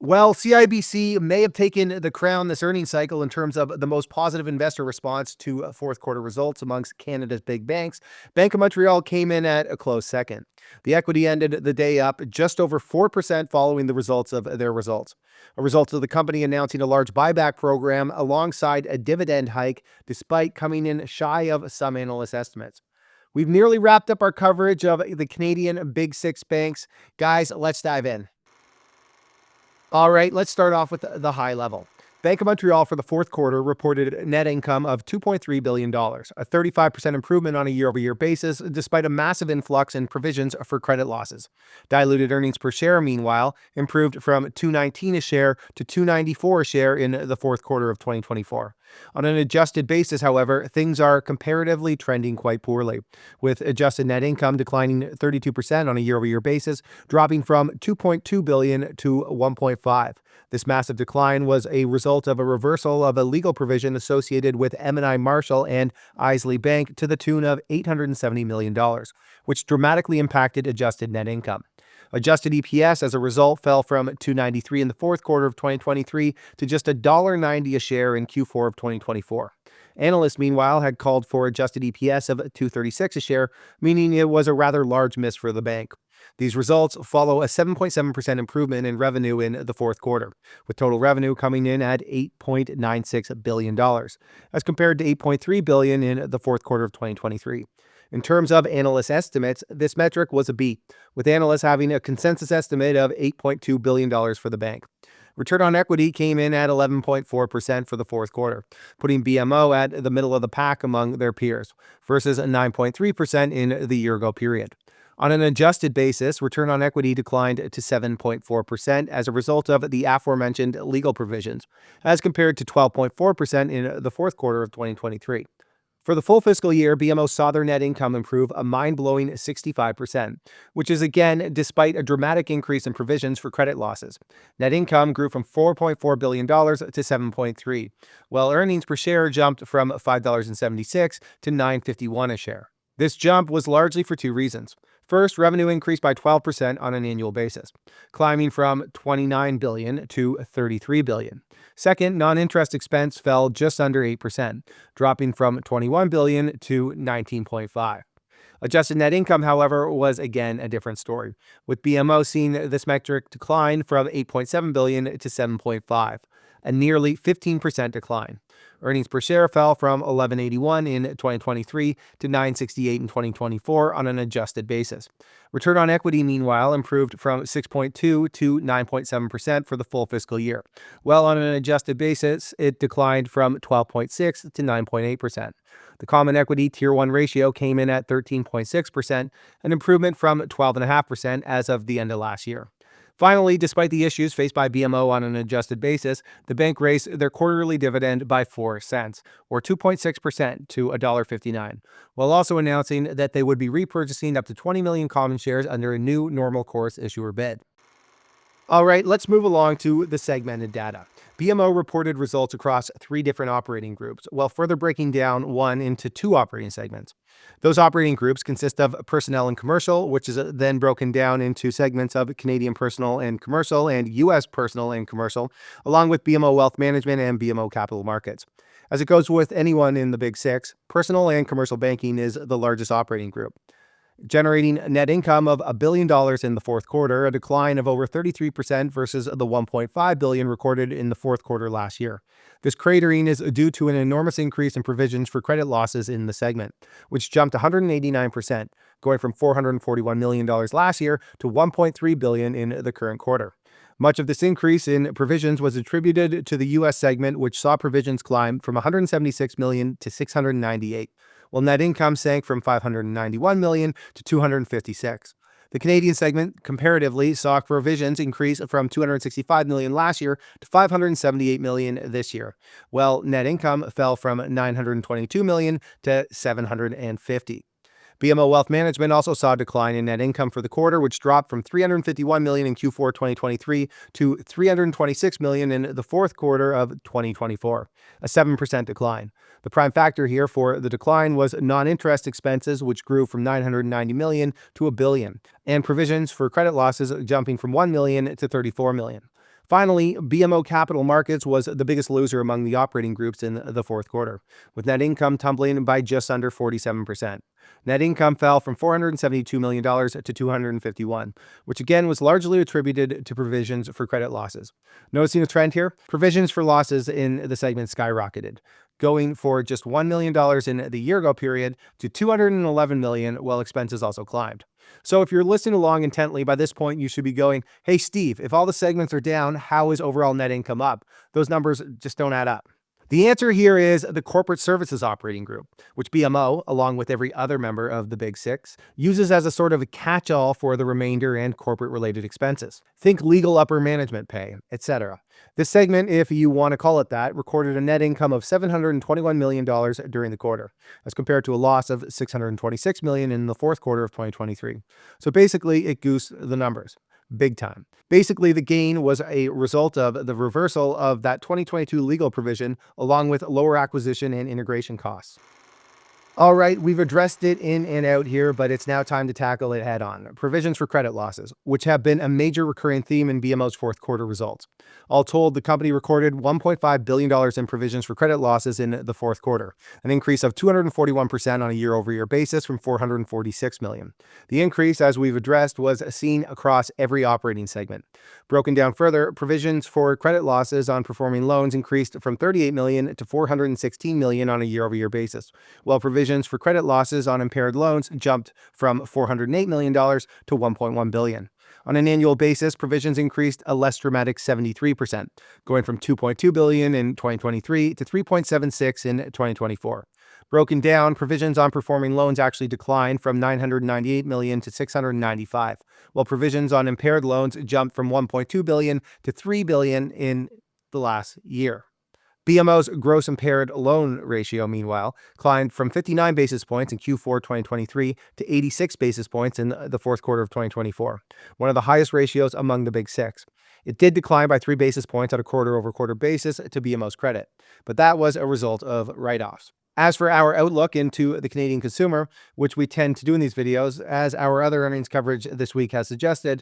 Well, CIBC may have taken the crown this earnings cycle in terms of the most positive investor response to fourth quarter results amongst Canada's big banks. Bank of Montreal came in at a close second. The equity ended the day up just over 4% following the results of their results. A result of the company announcing a large buyback program alongside a dividend hike, despite coming in shy of some analyst estimates. We've nearly wrapped up our coverage of the Canadian Big Six banks. Guys, let's dive in. All right, let's start off with the high level. Bank of Montreal for the fourth quarter reported net income of $2.3 billion, a 35% improvement on a year-over-year basis, despite a massive influx in provisions for credit losses. Diluted earnings per share, meanwhile, improved from $2.19 a share to $2.94 a share in the fourth quarter of 2024. On an adjusted basis, however, things are comparatively trending quite poorly, with adjusted net income declining 32% on a year-over-year basis, dropping from $2.2 billion to $1.5 billion. This massive decline was a result of a reversal of a legal provision associated with M&I Marshall and Isley Bank to the tune of $870 million, which dramatically impacted adjusted net income. Adjusted EPS, as a result, fell from $2.93 in the fourth quarter of 2023 to just $1.90 a share in Q4 of 2024. Analysts, meanwhile, had called for adjusted EPS of $2.36 a share, meaning it was a rather large miss for the bank. These results follow a 7.7% improvement in revenue in the fourth quarter, with total revenue coming in at $8.96 billion, as compared to $8.3 billion in the fourth quarter of 2023. In terms of analyst estimates, this metric was a beat, with analysts having a consensus estimate of $8.2 billion for the bank. Return on equity came in at 11.4% for the fourth quarter, putting BMO at the middle of the pack among their peers, versus 9.3% in the year-ago period. On an adjusted basis, return on equity declined to 7.4% as a result of the aforementioned legal provisions, as compared to 12.4% in the fourth quarter of 2023. For the full fiscal year, BMO saw their net income improve a mind-blowing 65%, which is again despite a dramatic increase in provisions for credit losses. Net income grew from $4.4 billion to $7.3 billion, while earnings per share jumped from $5.76 to $9.51 a share. This jump was largely for two reasons. First, revenue increased by 12% on an annual basis, climbing from $29 billion to $33 billion. Second, non-interest expense fell just under 8%, dropping from $21 billion to $19.5 billion. Adjusted net income, however, was again a different story, with BMO seeing this metric decline from $8.7 billion to $7.5 billion, a nearly 15% decline. Earnings per share fell from $11.81 in 2023 to $9.68 in 2024 on an adjusted basis. Return on equity, meanwhile, improved from 6.2% to 9.7% for the full fiscal year, while on an adjusted basis, it declined from 12.6% to 9.8%. The Common Equity Tier 1 ratio came in at 13.6%, an improvement from 12.5% as of the end of last year. Finally, despite the issues faced by BMO on an adjusted basis, the bank raised their quarterly dividend by 4 cents, or 2.6% to $1.59, while also announcing that they would be repurchasing up to 20 million common shares under a new normal course issuer bid. All right, let's move along to the segmented data. BMO reported results across 3 different operating groups, while further breaking down one into 2 operating segments. Those operating groups consist of Personnel and Commercial, which is then broken down into segments of Canadian Personal and Commercial and U.S. Personal and Commercial, along with BMO Wealth Management and BMO Capital Markets. As it goes with anyone in the Big Six, Personal and Commercial Banking is the largest operating group, generating a net income of $1 billion in the fourth quarter, a decline of over 33% versus the $1.5 billion recorded in the fourth quarter last year. This cratering is due to an enormous increase in provisions for credit losses in the segment, which jumped 189%, going from $441 million last year to $1.3 billion in the current quarter. Much of this increase in provisions was attributed to the U.S. segment, which saw provisions climb from $176 million to $698, while net income sank from $591 million to $256. The Canadian segment, comparatively, saw provisions increase from $265 million last year to $578 million this year, while net income fell from $922 million to $750. BMO Wealth Management also saw a decline in net income for the quarter, which dropped from $351 million in Q4 2023 to $326 million in the fourth quarter of 2024, a 7% decline. The prime factor here for the decline was non-interest expenses, which grew from $990 million to $1 billion, and provisions for credit losses jumping from $1 million to $34 million. Finally, BMO Capital Markets was the biggest loser among the operating groups in the fourth quarter, with net income tumbling by just under 47%. Net income fell from $472 million to $251, which again was largely attributed to provisions for credit losses. Noticing a trend here? Provisions for losses in the segment skyrocketed, going for just $1 million in the year-ago period to $211 million, while expenses also climbed. So if you're listening along intently, by this point you should be going, hey Steve, if all the segments are down, how is overall net income up? Those numbers just don't add up. The answer here is the Corporate Services Operating Group, which BMO, along with every other member of the Big Six, uses as a sort of a catch-all for the remainder and corporate-related expenses. Think legal upper management pay, etc. This segment, if you want to call it that, recorded a net income of $721 million during the quarter, as compared to a loss of $626 million in the fourth quarter of 2023. So basically, it goosed the numbers. Big time. Basically, the gain was a result of the reversal of that 2022 legal provision, along with lower acquisition and integration costs. All right, we've addressed it in and out here, but it's now time to tackle it head on. Provisions for credit losses, which have been a major recurring theme in BMO's fourth quarter results. All told, the company recorded $1.5 billion in provisions for credit losses in the fourth quarter, an increase of 241% on a year-over-year basis from $446 million. The increase, as we've addressed, was seen across every operating segment. Broken down further, provisions for credit losses on performing loans increased from $38 million to $416 million on a year-over-year basis, while provisions for credit losses on impaired loans jumped from $408 million to $1.1 billion. On an annual basis, provisions increased a less dramatic 73%, going from $2.2 billion in 2023 to $3.76 in 2024. Broken down, provisions on performing loans actually declined from $998 million to $695, while provisions on impaired loans jumped from $1.2 billion to $3 billion in the last year. BMO's gross impaired loan ratio, meanwhile, climbed from 59 basis points in Q4 2023 to 86 basis points in the fourth quarter of 2024, one of the highest ratios among the Big Six. It did decline by 3 basis points on a quarter-over-quarter basis to BMO's credit, but that was a result of write-offs. As for our outlook into the Canadian consumer, which we tend to do in these videos, as our other earnings coverage this week has suggested,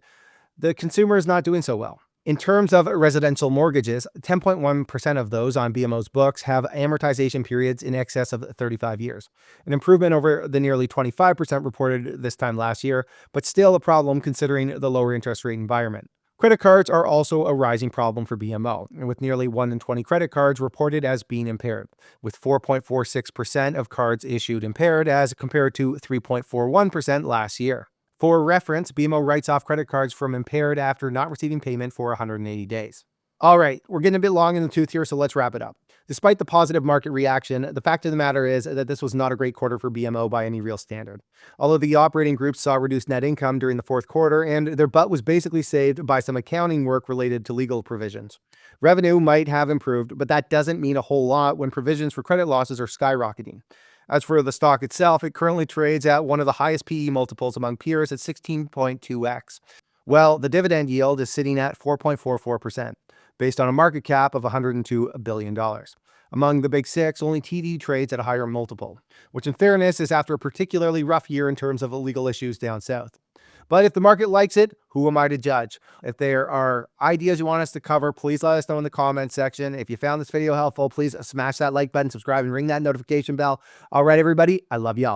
the consumer is not doing so well. In terms of residential mortgages, 10.1% of those on BMO's books have amortization periods in excess of 35 years, an improvement over the nearly 25% reported this time last year, but still a problem considering the lower interest rate environment. Credit cards are also a rising problem for BMO, with nearly 1 in 20 credit cards reported as being impaired, with 4.46% of cards issued impaired as compared to 3.41% last year. For reference, BMO writes off credit cards from impaired after not receiving payment for 180 days. All right, we're getting a bit long in the tooth here, so let's wrap it up. Despite the positive market reaction, the fact of the matter is that this was not a great quarter for BMO by any real standard. Although the operating groups saw reduced net income during the fourth quarter, and their butt was basically saved by some accounting work related to legal provisions. Revenue might have improved, but that doesn't mean a whole lot when provisions for credit losses are skyrocketing. As for the stock itself, it currently trades at one of the highest PE multiples among peers at 16.2x. Well, the dividend yield is sitting at 4.44%, based on a market cap of $102 billion. Among the Big Six, only TD trades at a higher multiple, which in fairness is after a particularly rough year in terms of illegal issues down south. But if the market likes it, who am I to judge? If there are ideas you want us to cover, please let us know in the comments section. If you found this video helpful, please smash that like button, subscribe, and ring that notification bell. All right, everybody, I love y'all.